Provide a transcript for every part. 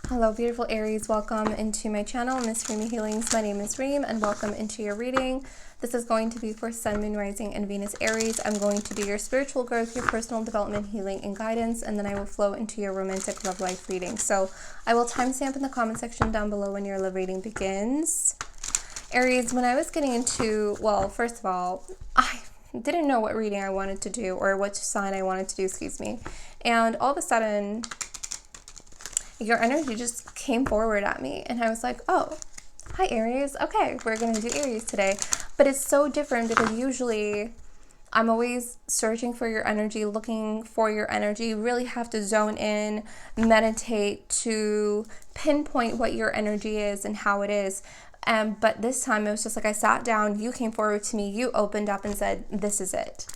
Hello, beautiful Aries. Welcome into my channel, Miss Reem Healings. My name is Reem, and welcome into your reading. This is going to be for Sun, Moon, Rising, and Venus Aries. I'm going to do your spiritual growth, your personal development, healing, and guidance, and then I will flow into your romantic love life reading. So I will timestamp in the comment section down below when your love reading begins. Aries, when I was getting into, well, first of all, I didn't know what reading I wanted to do or which sign I wanted to do, excuse me. And all of a sudden, your energy just came forward at me and I was like, oh, hi Aries. Okay, we're going to do Aries today. But it's so different because usually I'm always searching for your energy, looking for your energy. You really have to zone in, meditate to pinpoint what your energy is and how it is. But this time it was just like I sat down, you came forward to me, you opened up and said, this is it.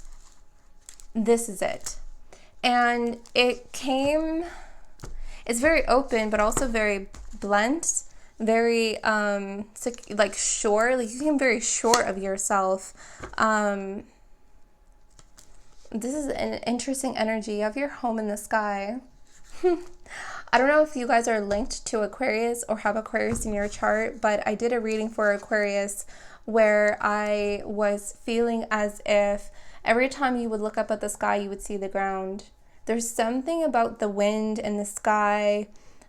This is it. And it came... It's very open, but also very blunt, very like sure. Like you came very sure of yourself. This is an interesting energy. You have your home in the sky. I don't know if you guys are linked to Aquarius or have Aquarius in your chart, but I did a reading for Aquarius where I was feeling as if every time you would look up at the sky, you would see the ground. There's something about the wind and the sky,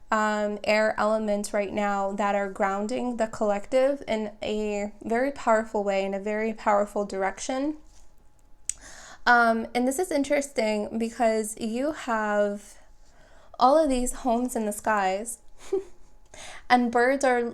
air elements right now that are grounding the collective in a very powerful way, in a very powerful direction. And this is interesting because you have all of these homes in the skies and birds are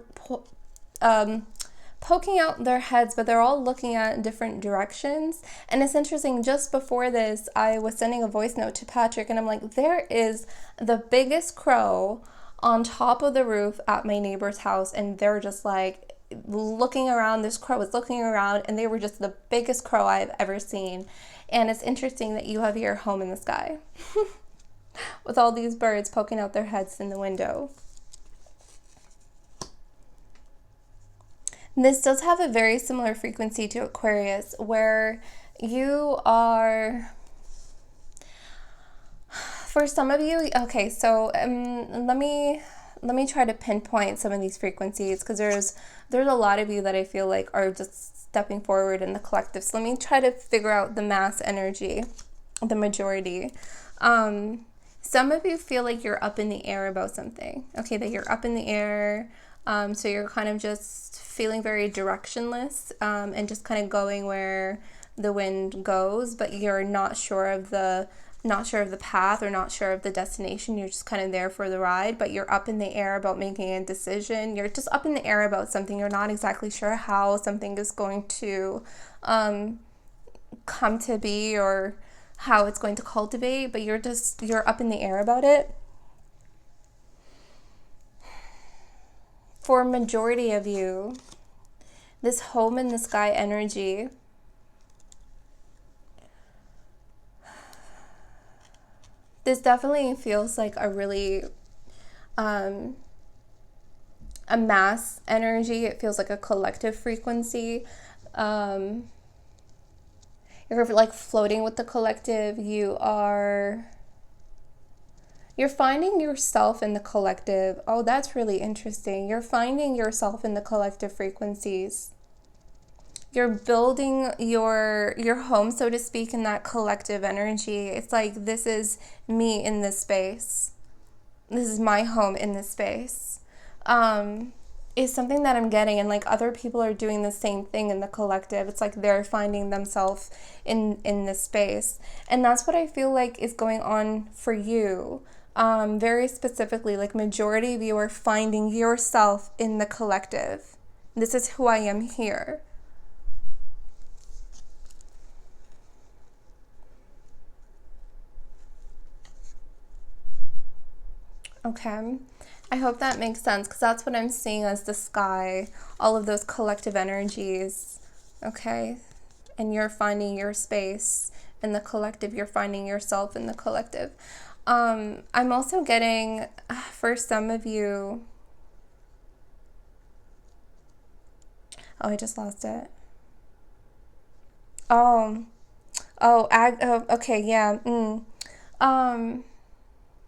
poking out their heads, but they're all looking at different directions. And it's interesting, just before this, I was sending a voice note to Patrick and I'm like, there is the biggest crow on top of the roof at my neighbor's house, and they're just like looking around. This crow was looking around and they were just the biggest crow I've ever seen. And it's interesting that you have your home in the sky with all these birds poking out their heads in the window. This does have a very similar frequency to Aquarius, where you are, for some of you, okay, so let me try to pinpoint some of these frequencies, because there's a lot of you that I feel like are just stepping forward in the collective. So let me try to figure out the mass energy, the majority. Some of you feel like you're up in the air about something, okay, that you're up in the air. So you're kind of just feeling very directionless and just kind of going where the wind goes, but you're not sure of the path or not sure of the destination. You're just kind of there for the ride, but you're up in the air about making a decision. You're just up in the air about something. You're not exactly sure how something is going to come to be or how it's going to cultivate, but you're up in the air about it. For a majority of you, this home in the sky energy this definitely feels like a really a mass energy. It feels like a collective frequency. You're like floating with the collective. You're finding yourself in the collective. Oh, that's really interesting. You're finding yourself in the collective frequencies. You're building your home, so to speak, in that collective energy. It's like, this is me in this space. This is my home in this space. Is something that I'm getting, and like other people are doing the same thing in the collective. It's like they're finding themselves in this space. And that's what I feel like is going on for you. Very specifically, like majority of you are finding yourself in the collective. This is who I am here. Okay, I hope that makes sense, because that's what I'm seeing as the sky, all of those collective energies, okay? And you're finding your space in the collective, you're finding yourself in the collective. I'm also getting, for some of you, oh, I just lost it. Okay, yeah.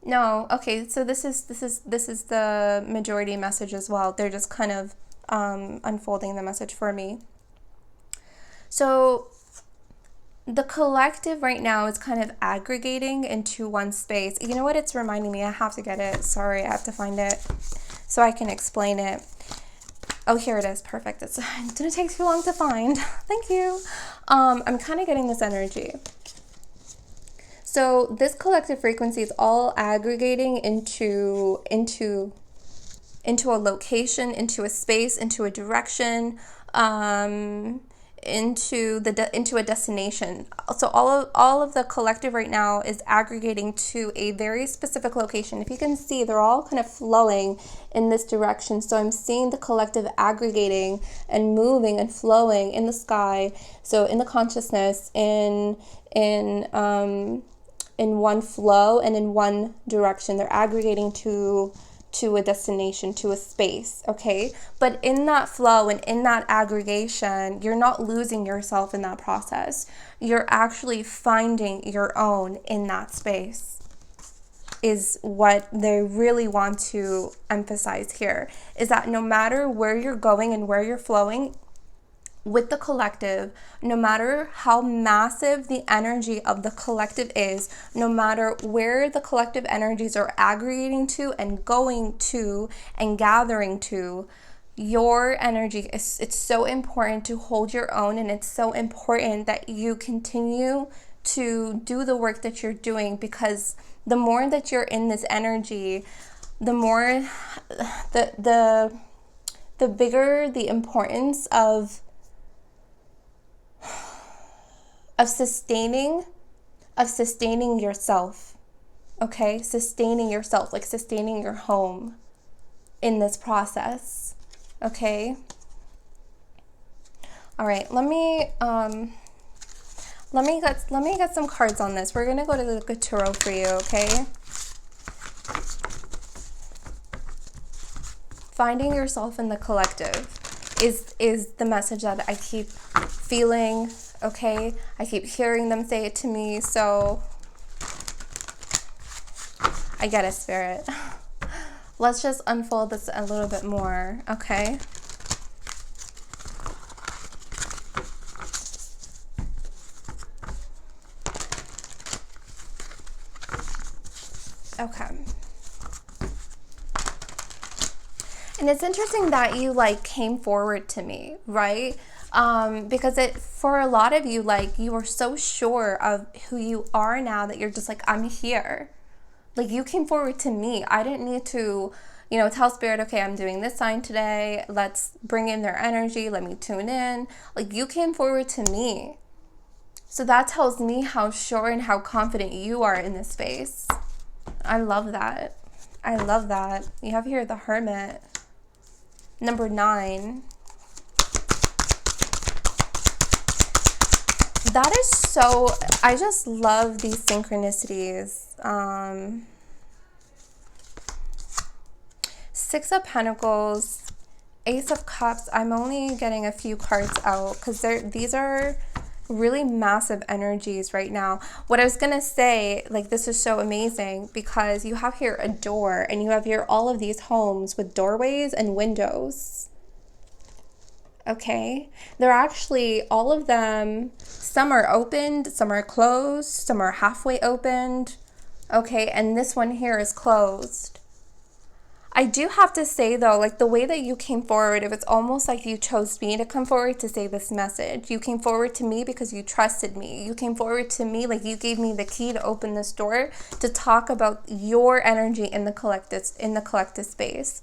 No, okay, so this is the majority message as well. They're just kind of unfolding the message for me. So the collective right now is kind of aggregating into one space. You know what it's reminding me? I have to get it. Sorry, I have to find it so I can explain it. Oh, here it is. Perfect. It didn't take too long to find. Thank you. I'm kind of getting this energy. So this collective frequency is all aggregating into a location, into a space, into a direction, into a destination. So all of the collective right now is aggregating to a very specific location. If you can see, they're all kind of flowing in this direction. So I'm seeing the collective aggregating and moving and flowing in the sky. So in the consciousness, in one flow and in one direction. They're aggregating to a destination, to a space, okay? But in that flow and in that aggregation, you're not losing yourself in that process. You're actually finding your own in that space, is what they really want to emphasize here, is that no matter where you're going and where you're flowing, with the collective, no matter how massive the energy of the collective is, no matter where the collective energies are aggregating to and going to and gathering to, your energy it's so important to hold your own, and it's so important that you continue to do the work that you're doing, because the more that you're in this energy, the more the bigger the importance of sustaining yourself, okay? Sustaining yourself, like sustaining your home in this process, okay? All right, let me get some cards on this. We're gonna go to the tarot for you, okay? Finding yourself in the collective is the message that I keep feeling, okay? I keep hearing them say it to me, so I get it, Spirit. Let's just unfold this a little bit more, okay? Okay. And it's interesting that you came forward to me, right? Because for a lot of you, you are so sure of who you are now that you're just like, I'm here. You came forward to me. I didn't need to, tell Spirit, okay, I'm doing this sign today. Let's bring in their energy. Let me tune in. You came forward to me. So that tells me how sure and how confident you are in this space. I love that. I love that. You have here the Hermit. Number 9. That is so, I just love these synchronicities. 6 of Pentacles, Ace of Cups. I'm only getting a few cards out because these are really massive energies right now. What I was gonna say, this is so amazing because you have here a door, and you have here all of these homes with doorways and windows. Okay, they're actually, all of them, some are opened, some are closed, some are halfway opened. Okay, and this one here is closed. I do have to say though, the way that you came forward, it was almost like you chose me to come forward to say this message. You came forward to me because you trusted me. You came forward to me, you gave me the key to open this door to talk about your energy in the collective space.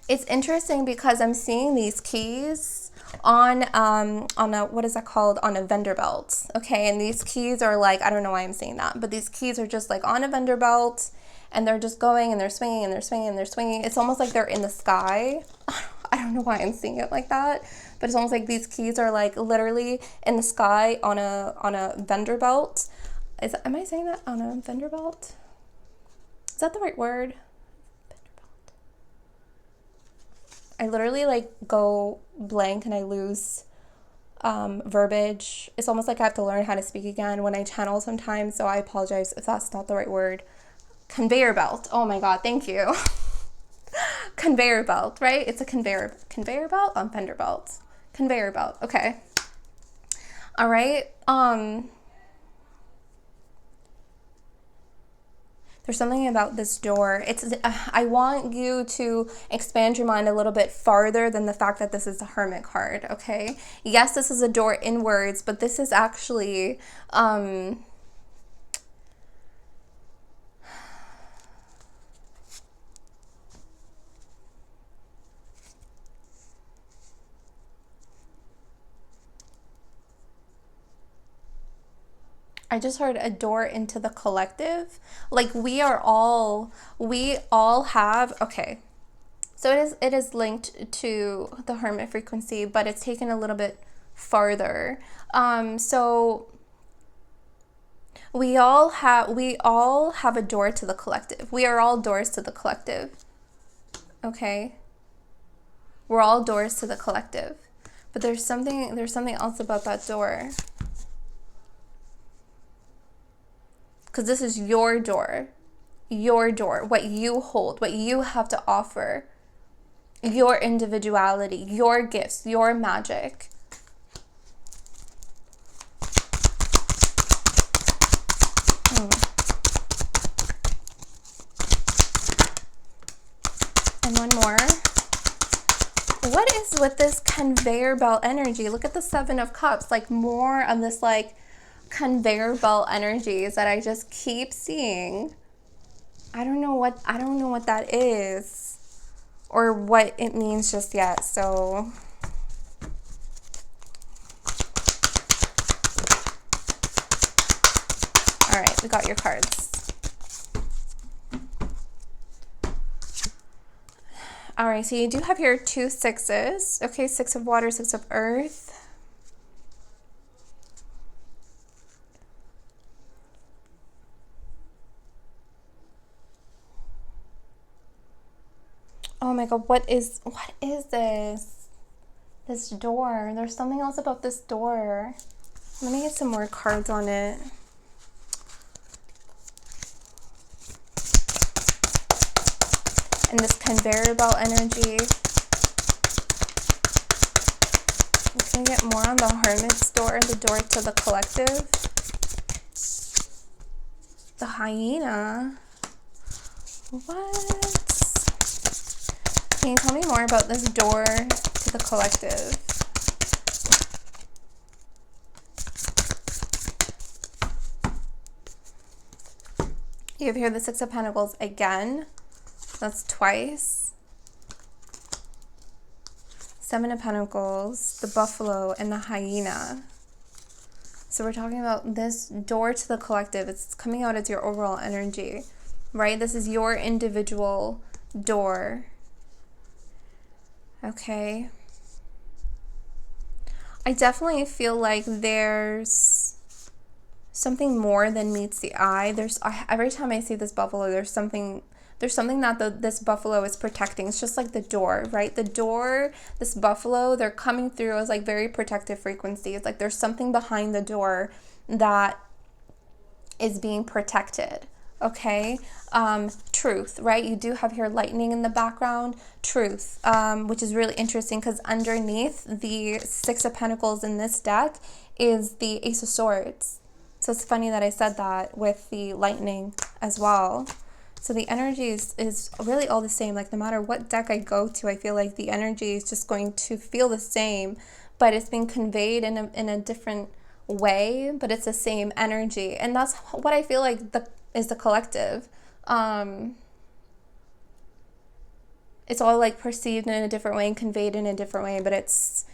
It's interesting because I'm seeing these keys on a, what is that called, on a vendor belt. Okay, and these keys are I don't know why I'm saying that, but these keys are just on a vendor belt, and they're just going and they're swinging and they're swinging and they're swinging. It's almost like they're in the sky. I don't know why I'm seeing it like that, but it's almost like these keys are literally in the sky on a vendor belt. Am I saying that, on a vendor belt? Is that the right word? I literally go blank and I lose verbiage. It's almost like I have to learn how to speak again when I channel sometimes, so I apologize if that's not the right word. Conveyor belt. Oh my God, thank you. Conveyor belt, right? It's a conveyor belt on fender belts. Conveyor belt. Okay. All right. There's something about this door. I want you to expand your mind a little bit farther than the fact that this is the Hermit card, okay? Yes, this is a door inwards, but this is actually, I just heard a door into the collective. Like we all have, okay. So it is linked to the Hermit frequency, but it's taken a little bit farther. So we all have a door to the collective. We are all doors to the collective. Okay? We're all doors to the collective. But there's something else about that door. Because this is your door, what you hold, what you have to offer, your individuality, your gifts, your magic. And one more. What is with this conveyor belt energy? Look at the Seven of Cups, like more of this like conveyor belt energies that I just keep seeing. I don't know what that is or what it means just yet. So all right, we got your cards. All right, so you do have here 2 sixes. Okay, 6 of water, 6 of earth. Oh my God, what is this? This door. There's something else about this door. Let me get some more cards on it. And this conveyor belt energy. Can we get more on the Hermit's door, the door to the collective? The hyena. What? Can you tell me more about this door to the collective? You have here the 6 of Pentacles again. That's twice. 7 of Pentacles, the buffalo, and the hyena. So we're talking about this door to the collective. It's coming out as your overall energy, right? This is your individual door. Okay. I definitely feel like there's something more than meets the eye. Every time I see this buffalo, there's something that this buffalo is protecting. It's just like the door, right? The door, this buffalo, they're coming through as like very protective frequency. It's like there's something behind the door that is being protected. Okay, truth, right? You do have here lightning in the background, truth, which is really interesting because underneath the 6 of Pentacles in this deck is the Ace of Swords. So it's funny that I said that with the lightning as well. So the energy is really all the same. Like no matter what deck I go to, I feel like the energy is just going to feel the same, but it's being conveyed in a different way, but it's the same energy. And that's what I feel like is the collective. It's all like perceived in a different way and conveyed in a different way, but it's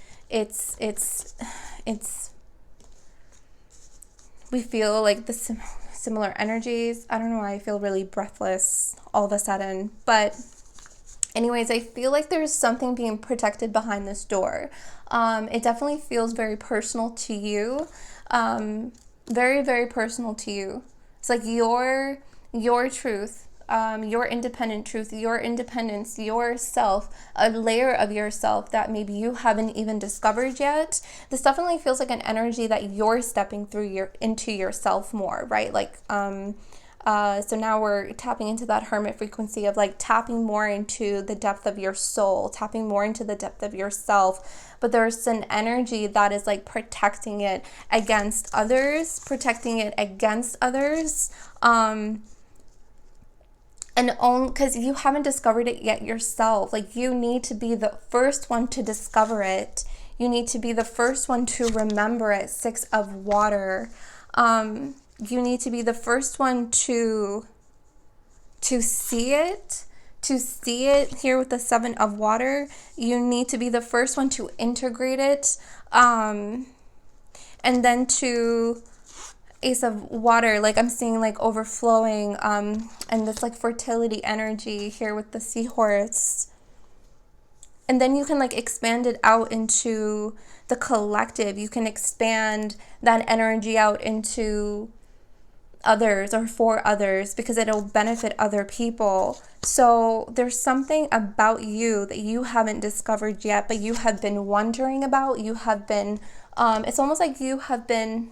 we feel like the similar energies. I don't know why I feel really breathless all of a sudden, but anyways, I feel like there's something being protected behind this door. It definitely feels very personal to you, very, very personal to you. It's like your truth, your independent truth, your independence, yourself, a layer of yourself that maybe you haven't even discovered yet. This definitely feels like an energy that you're stepping through into yourself more, right? Like, so now we're tapping into that hermit frequency of like tapping more into the depth of your soul, tapping more into the depth of yourself. But there's an energy that is like protecting it against others, and because you haven't discovered it yet yourself. Like, you need to be the first one to discover it. You need to be the first one to remember it. 6 of water. You need to be the first one to see it. To see it here with the 7 of water. You need to be the first one to integrate it. And then to Ace of water, like I'm seeing like overflowing, and this like fertility energy here with the seahorse. And then you can like expand it out into the collective. You can expand that energy out into others or for others, because it'll benefit other people. So there's something about you that you haven't discovered yet, but you have been wondering about. You have been, it's almost like you have been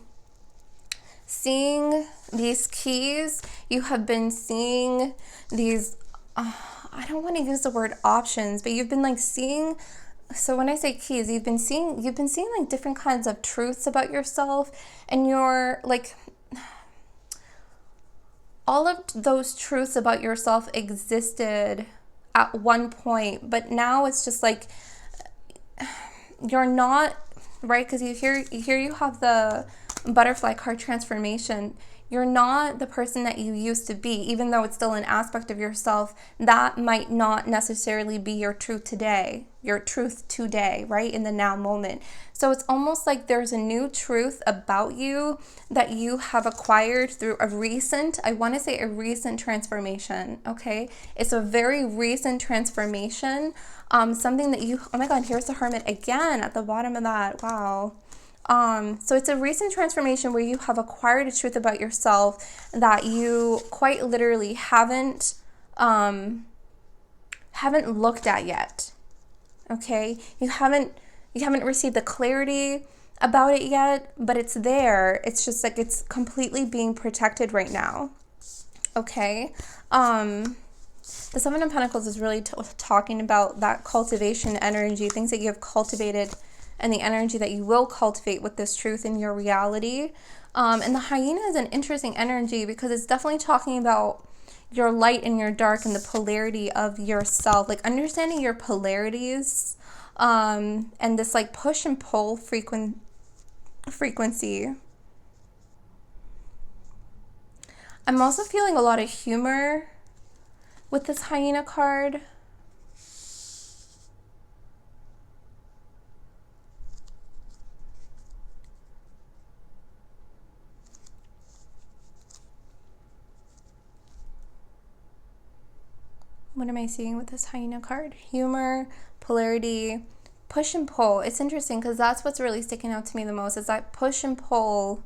seeing these keys. You have been seeing these, I don't want to use the word options, but you've been like seeing. So when I say keys, you've been seeing like different kinds of truths about yourself, and you're like, all of those truths about yourself existed at one point, but now it's just like you're not, right? Because you have the butterfly card transformation. You're not the person that you used to be, even though it's still an aspect of yourself. That might not necessarily be your truth today, right? In the now moment. So it's almost like there's a new truth about you that you have acquired through a recent transformation, okay? It's a very recent transformation. Something that you, oh my God, here's the Hermit again at the bottom of that. Wow. So it's a recent transformation where you have acquired a truth about yourself that you quite literally haven't looked at yet. Okay? You haven't received the clarity about it yet, but it's there. It's just like it's completely being protected right now. Okay? The 7 of Pentacles is really talking about that cultivation energy, things that you have cultivated, and the energy that you will cultivate with this truth in your reality. And the hyena is an interesting energy because it's definitely talking about your light and your dark and the polarity of yourself, like understanding your polarities, and this like push and pull frequency. I'm also feeling a lot of humor with this hyena card. What am I seeing with this hyena card? Humor, polarity, push and pull. It's interesting because that's what's really sticking out to me the most, is that push and pull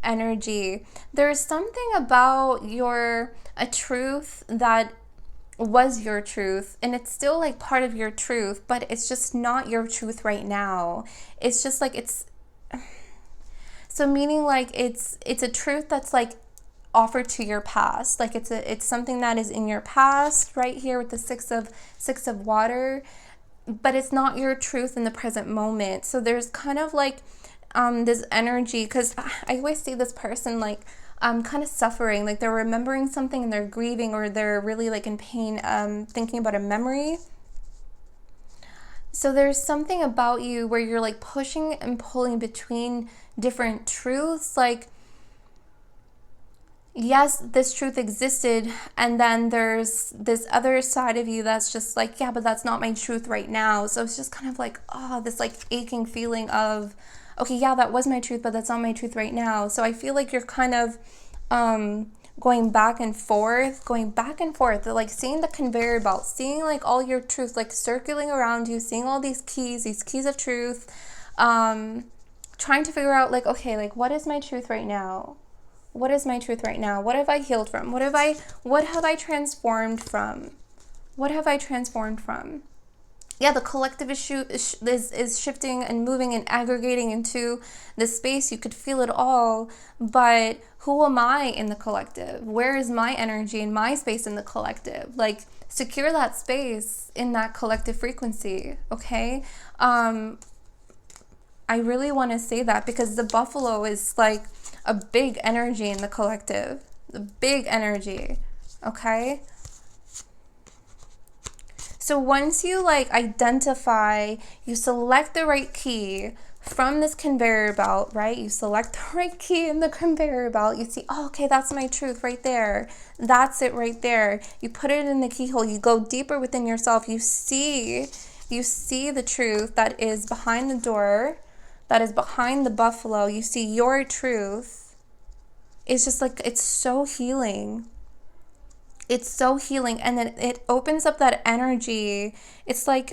energy. There's something about a truth that was your truth, and it's still like part of your truth, but it's just not your truth right now. It's just like so meaning like it's a truth that's like offered to your past, like it's something that is in your past right here with the six of water, but it's not your truth in the present moment. So there's kind of like this energy, because I always see this person like kind of suffering, like they're remembering something and they're grieving, or they're really like in pain, thinking about a memory. So there's something about you where you're like pushing and pulling between different truths, like yes, this truth existed, and then there's this other side of you that's just like, yeah, but that's not my truth right now. So it's just kind of like, this like aching feeling of, okay, yeah, that was my truth, but that's not my truth right now. So I feel like you're kind of going back and forth, like seeing the conveyor belt, seeing like all your truth like circling around you, seeing all these keys of truth, trying to figure out like, okay, like what is my truth right now? What is my truth right now? What have I healed from? What have I transformed from? What have I transformed from? Yeah, the collective is shifting and moving and aggregating into this space. You could feel it all, but who am I in the collective? Where is my energy and my space in the collective? Like, secure that space in that collective frequency, okay? I really want to say that because the buffalo is like a big energy in the collective, a big energy, okay? So once you like identify, you select the right key from this conveyor belt, right? You select the right key in the conveyor belt. You see, oh, okay, that's my truth right there. That's it right there. You put it in the keyhole. You go deeper within yourself. You see the truth that is behind the door, that is behind the buffalo. You see your truth. It's just like, it's so healing. It's so healing, and then it opens up that energy. It's like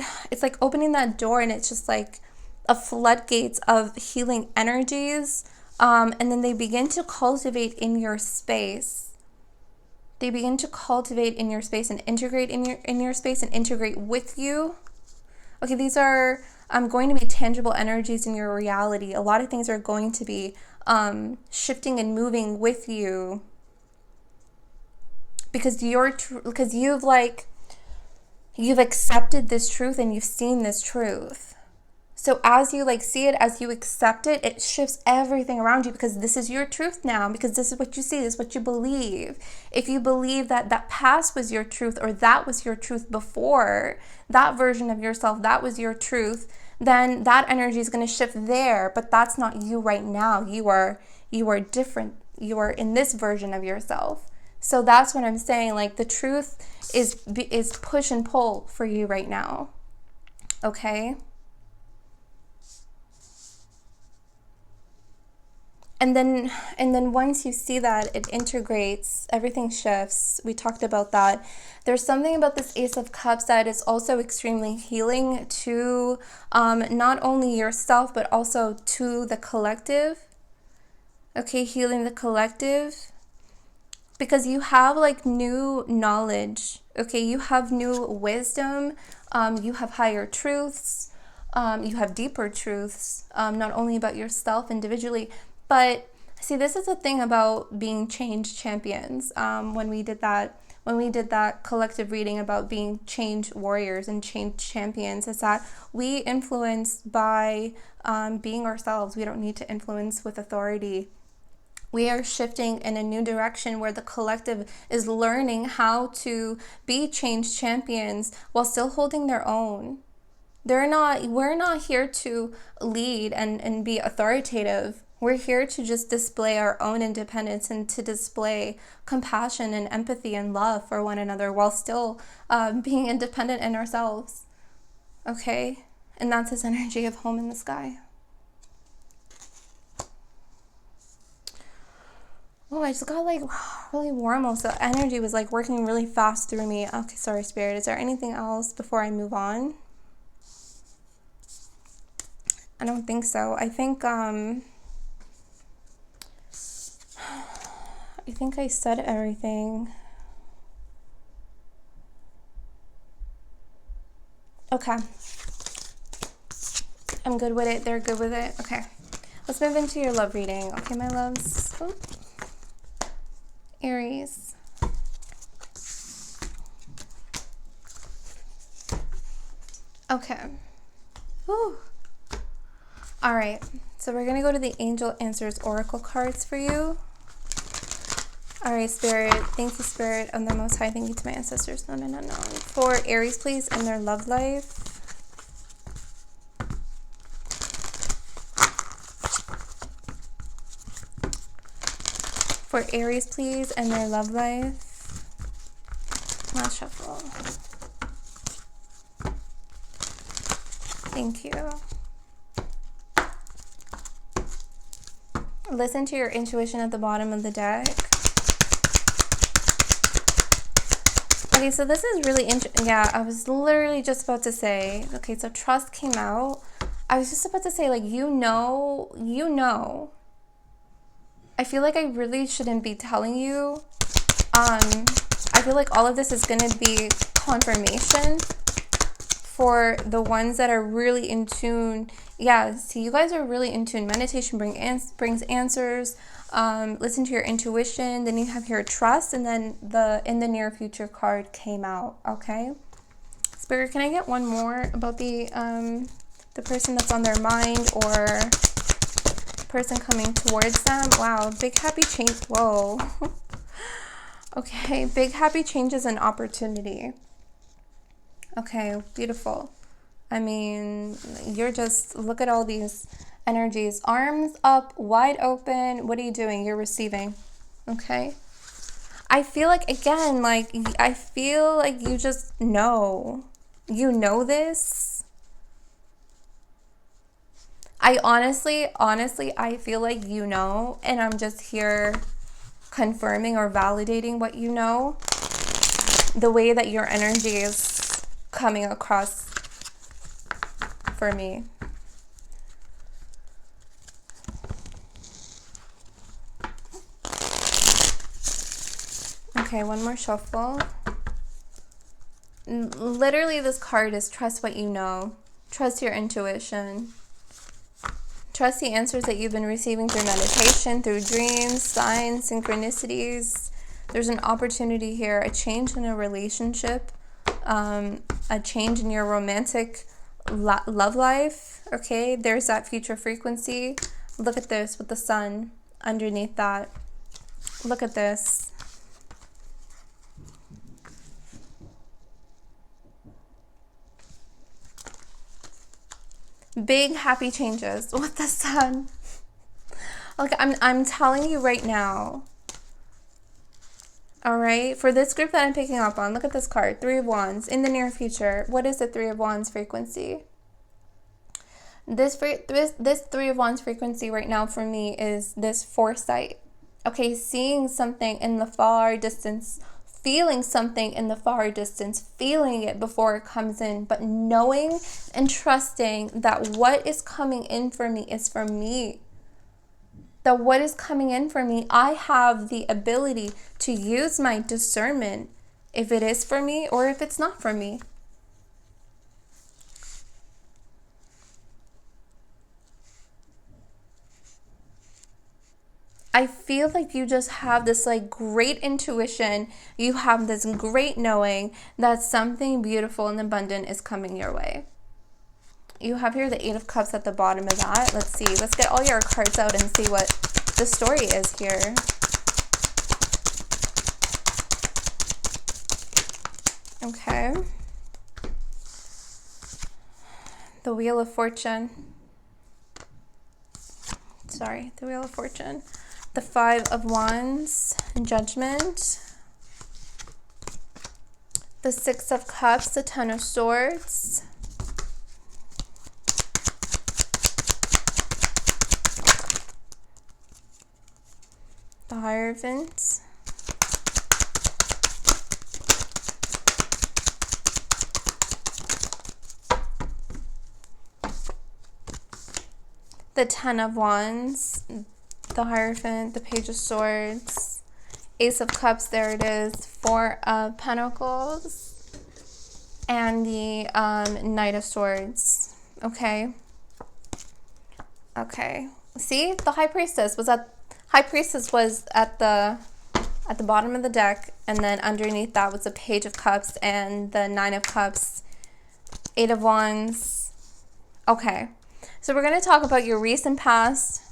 opening that door, and it's just like a floodgates of healing energies, and then they begin to cultivate in your space. They begin to cultivate in your space and integrate in your space and integrate with you. Okay, these are going to be tangible energies in your reality. A lot of things are going to be shifting and moving with you. Because you've accepted this truth and you've seen this truth. So as you like see it, as you accept it, it shifts everything around you because this is your truth now, because this is what you see, this is what you believe. If you believe that that past was your truth, or that was your truth before, that version of yourself, that was your truth, then that energy is going to shift there. But that's not you right now. You are different. You are in this version of yourself. So that's what I'm saying. Like, the truth is push and pull for you right now. Okay? And then once you see that, it integrates, everything shifts. We talked about that. There's something about this Ace of Cups that is also extremely healing to not only yourself, but also to the collective. Okay, healing the collective. Because you have like new knowledge, okay? You have new wisdom, you have higher truths, you have deeper truths, not only about yourself individually, but see, this is the thing about being change champions. When we did that collective reading about being change warriors and change champions, is that we influence by being ourselves. We don't need to influence with authority. We are shifting in a new direction where the collective is learning how to be change champions while still holding their own. We're not here to lead and be authoritative. We're here to just display our own independence and to display compassion and empathy and love for one another while still being independent in ourselves. Okay? And that's this energy of home in the sky. Oh, I just got like really warm. Also, energy was like working really fast through me. Okay, sorry, Spirit. Is there anything else before I move on? I don't think so. I think I said everything. Okay. I'm good with it. They're good with it. Okay. Let's move into your love reading. Okay, my loves. Oh. Aries. Okay. Whew. All right. So we're going to go to the Angel Answers Oracle cards for you. All right, Spirit. Thank you, Spirit of the Most High. Thank you to my ancestors. No. For Aries, please, and their love life. For Aries, please, and their love life. Last shuffle. Thank you. Listen to your intuition at the bottom of the deck. Okay, so this is really interesting. Yeah, I was literally just about to say, okay, so trust came out. I was just about to say, like, you know I feel like I really shouldn't be telling you. I feel like all of this is going to be confirmation for the ones that are really in tune. Yeah, see, you guys are really in tune. Meditation brings answers. Listen to your intuition. Then you have your trust, and then the in the near future card came out. Okay, Spirit, can I get one more about the person that's on their mind or person coming towards them? Wow, big happy change. Whoa. Okay, big happy changes and opportunity. Okay, beautiful. I mean, you're just, look at all these energies. Arms up, wide open. What are you doing? You're receiving. Okay. I feel like, again, like, I feel like you just know. You know this. I honestly, I feel like you know, and I'm just here confirming or validating what you know. The way that your energy is coming across for me. Okay, one more shuffle. Literally, this card is trust what you know. Trust your intuition. Trust the answers that you've been receiving through meditation, through dreams, signs, synchronicities. There's an opportunity here, a change in a relationship, a change in your romantic love life. Okay, there's that future frequency. Look at this with the sun underneath that. Look at this. Big happy changes with the sun. Like, I'm telling you right now. All right, for this group that I'm picking up on, look at this card, Three of Wands. In the near future, what is the Three of Wands frequency? This Three of Wands frequency right now for me is this foresight. Okay, seeing something in the far distance, feeling something in the far distance, feeling it before it comes in, but knowing and trusting that what is coming in for me is for me. That what is coming in for me, I have the ability to use my discernment if it is for me or if it's not for me. I feel like you just have this like great intuition. You have this great knowing that something beautiful and abundant is coming your way. You have here the Eight of Cups at the bottom of that. Let's see. Let's get all your cards out and see what the story is here. Okay. The Wheel of Fortune. Sorry, the Wheel of Fortune. The Five of Wands, Judgment. The Six of Cups, the Ten of Swords. The Hierophant. The Ten of Wands, the Hierophant, the Page of Swords, Ace of Cups, there it is, Four of Pentacles, and the Knight of Swords. Okay. Okay. See, the High Priestess was at the bottom of the deck, and then underneath that was the Page of Cups and the Nine of Cups, Eight of Wands. Okay. So we're going to talk about your recent past.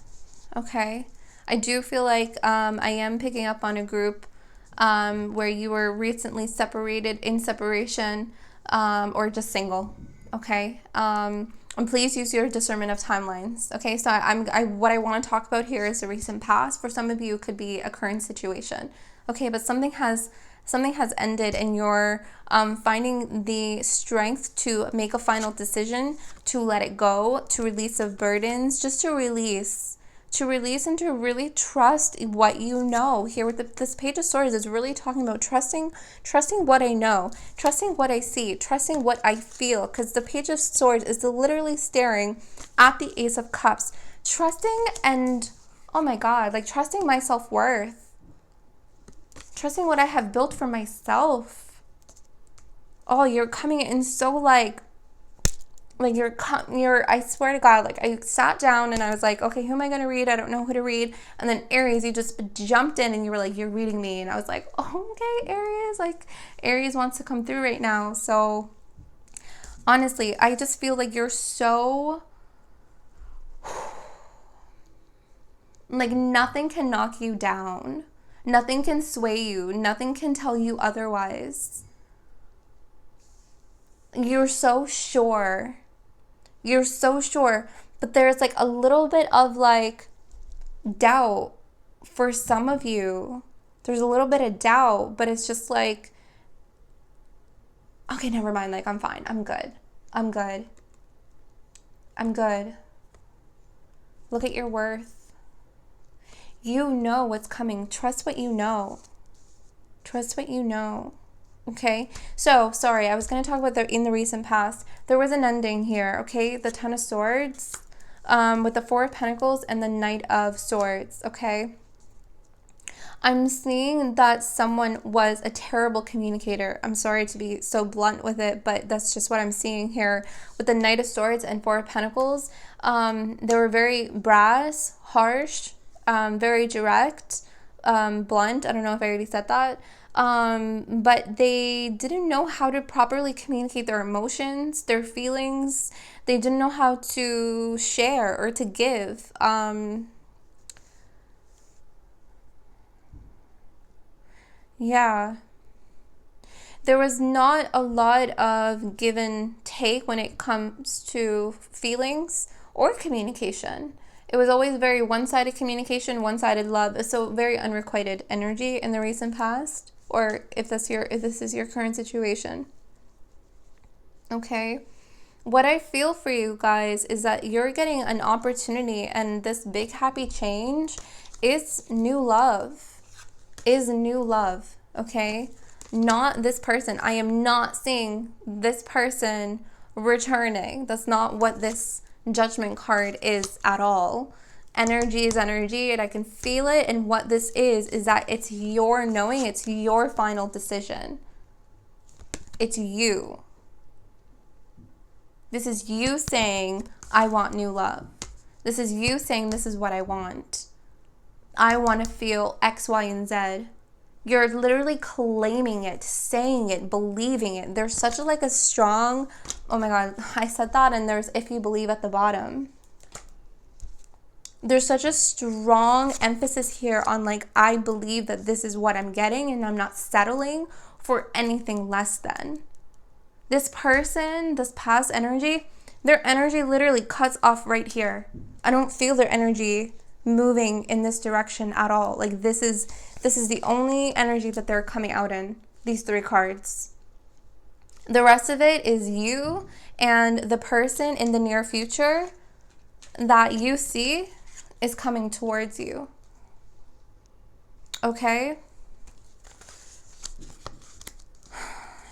Okay. I do feel like I am picking up on a group where you were recently separated, in separation, or just single. Okay. And please use your discernment of timelines. Okay. So what I want to talk about here is the recent past. For some of you, it could be a current situation. Okay. But something has ended, and you're finding the strength to make a final decision, to let it go, to release of burdens, just to release and to really trust what you know. Here with this Page of Swords is really talking about trusting what I know, trusting what I see, trusting what I feel, because the Page of Swords is literally staring at the Ace of Cups, trusting and, oh my God, like trusting my self-worth, trusting what I have built for myself. Oh, you're coming in so like you're, I swear to God, like I sat down and I was like, okay, who am I going to read? I don't know who to read. And then Aries, you just jumped in and you were like, you're reading me. And I was like, oh, okay, Aries, like Aries wants to come through right now. So honestly, I just feel like you're so, like nothing can knock you down. Nothing can sway you. Nothing can tell you otherwise. You're so sure. You're so sure, but there's like a little bit of like doubt for some of you. There's a little bit of doubt, but it's just like, okay, never mind. Like, I'm fine. I'm good. I'm good. I'm good. Look at your worth. You know what's coming. Trust what you know. Trust what you know. Okay, so sorry, I was going to talk about in the recent past. There was an ending here, okay? The Ten of Swords with the Four of Pentacles and the Knight of Swords, okay? I'm seeing that someone was a terrible communicator. I'm sorry to be so blunt with it, but that's just what I'm seeing here. With the Knight of Swords and Four of Pentacles, they were very brass, harsh, very direct, blunt. I don't know if I already said that. But they didn't know how to properly communicate their emotions, their feelings. They didn't know how to share or to give. Yeah. There was not a lot of give and take when it comes to feelings or communication. It was always very one-sided communication, one-sided love. So very unrequited energy in the recent past. Or if this is your current situation. Okay. What I feel for you guys is that you're getting an opportunity, and this big happy change is new love. Is new love. Okay. Not this person. I am not seeing this person returning. That's not what this Judgment card is at all. Energy is energy, and I can feel it. And what this is that it's your knowing, it's your final decision. It's you. This is you saying, I want new love. This is you saying, this is what I want. I want to feel X, Y, and Z. You're literally claiming it, saying it, believing it. There's such a strong, oh my God, I said that, and there's if you believe at the bottom. There's such a strong emphasis here on I believe that this is what I'm getting, and I'm not settling for anything less than. This person, this past energy, their energy literally cuts off right here. I don't feel their energy moving in this direction at all. This is the only energy that they're coming out in, these three cards. The rest of it is you and the person in the near future that you see is coming towards you. Okay?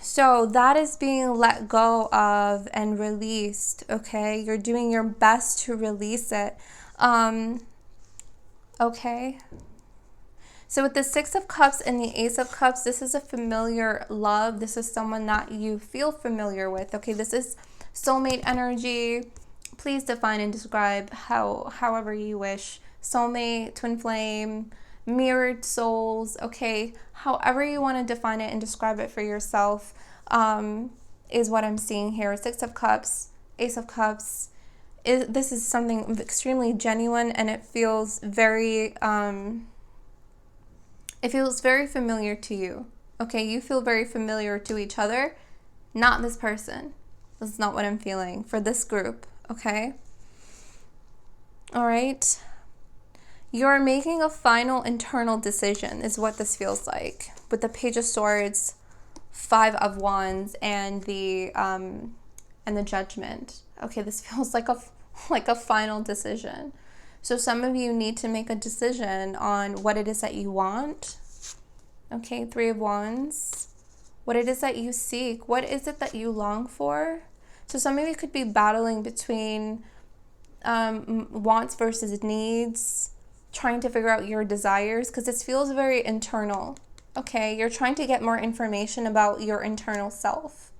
So that is being let go of and released, okay? You're doing your best to release it. Okay? So with the Six of Cups and the Ace of Cups, this is a familiar love. This is someone that you feel familiar with, okay? This is soulmate energy. Please define and describe however you wish. Soulmate, twin flame, mirrored souls, okay? However you want to define it and describe it for yourself is what I'm seeing here. Six of Cups, Ace of Cups. This is something extremely genuine, and it feels very familiar to you. Okay, you feel very familiar to each other, not this person. This is not what I'm feeling for this group, okay? All right. You're making a final internal decision is what this feels like. With the Page of Swords, Five of Wands, and the Judgment. Okay, this feels like a final decision. So some of you need to make a decision on what it is that you want. Okay, Three of Wands. What it is that you seek. What is it that you long for? So some of you could be battling between wants versus needs, trying to figure out your desires, because this feels very internal. Okay, you're trying to get more information about your internal self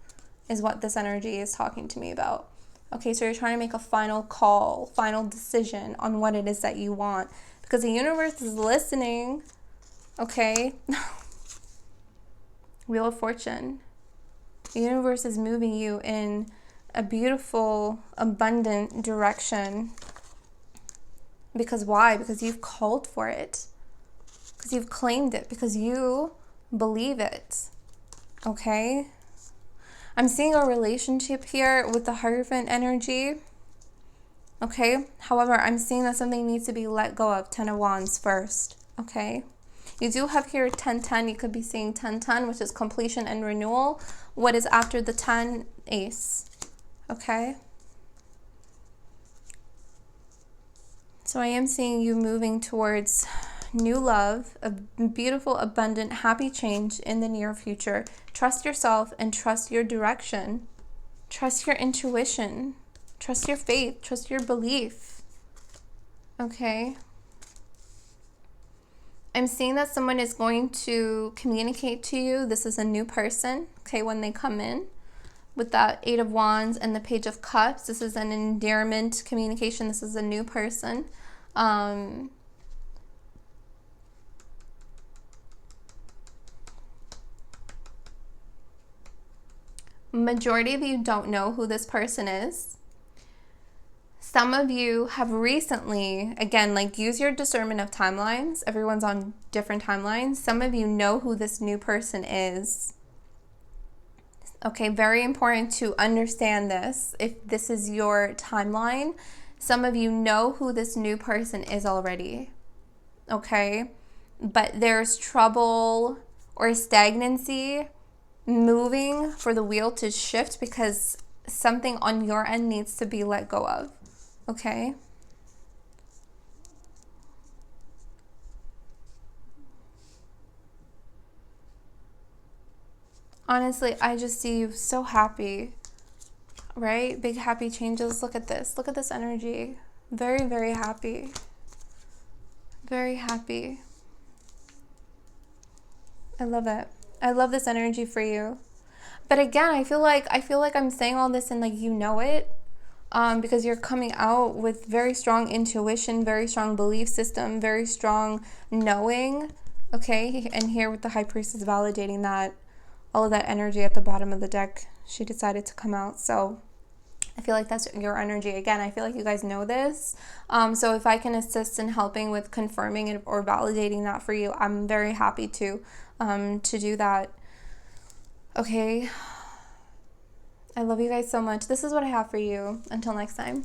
is what this energy is talking to me about. Okay, so you're trying to make a final call, final decision on what it is that you want, because the universe is listening. Okay. Wheel of Fortune. The universe is moving you in a beautiful, abundant direction. Because why? Because you've called for it. Because you've claimed it. Because you believe it. Okay? I'm seeing a relationship here with the Hierophant energy. Okay? However, I'm seeing that something needs to be let go of. 10 of Wands first. Okay? You do have here 10-10. You could be seeing 10-10, which is completion and renewal. What is after the 10? Ace. Okay? So I am seeing you moving towards new love, a beautiful, abundant, happy change in the near future. Trust yourself and trust your direction. Trust your intuition. Trust your faith. Trust your belief. Okay? I'm seeing that someone is going to communicate to you. This is a new person, okay, when they come in. With that 8 of Wands and the Page of Cups, this is an endearment communication. This is a new person. Majority of you don't know who this person is. Some of you have recently, again, like, use your discernment of timelines. Everyone's on different timelines. Some of you know who this new person is. Okay, very important to understand this. If this is your timeline, some of you know who this new person is already. Okay, but there's trouble or stagnancy moving for the wheel to shift because something on your end needs to be let go of. Okay. Honestly, I just see you so happy, right? Big happy changes. Look at this. Look at this energy. Very, very happy. Very happy. I love it. I love this energy for you. But again, I feel like I'm saying all this and like you know it, because you're coming out with very strong intuition, very strong belief system, very strong knowing. Okay, and here with the High Priestess validating that. All of that energy at the bottom of the deck, she decided to come out. So I feel like that's your energy. Again, I feel like you guys know this. So if I can assist in helping with confirming it or validating that for you, I'm very happy to do that. Okay. I love you guys so much. This is what I have for you. Until next time.